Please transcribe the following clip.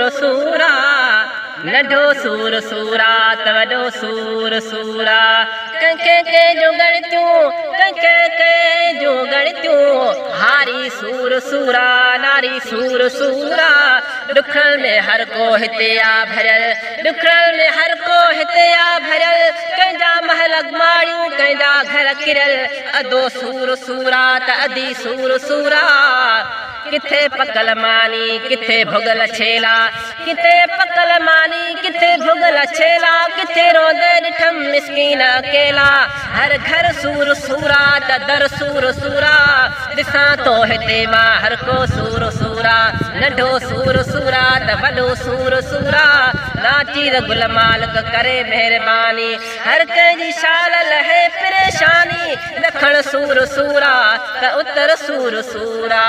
सूर सूरा नंढो सूर सूरा त वॾो सूर सूरा कंहिंखे जो गणतियूं कंहिंखे जो गणतियूं हारी सूर सूरा नारी सूर सूरा ॾुखण में हर को हिते आ भरियल ॾुखण में हर को हिते आ भरियल कंहिंजा महल अगमाड़ियूं कंहिंजा घर किरियल अधो सूर सूरा त अधी सूर सूरा किथे पकल मानी किथे भुगल छेला किथे पकल मानी किथे भुगल छेला किथे रोंदे ॾिठम मिसकीन अकेला हर घर सूर सूरा त दर सूर सूरा ॾिसां तो हिते मां हर को सूर सूरा नंढो सूर सूरा त वॾो सूर सूरा नाचीर गुल मालिक करे महिरबानी हर कंहिंजी शाल लहे परेशानी ॾखण सूर सूरा त उतर सूर सूरा।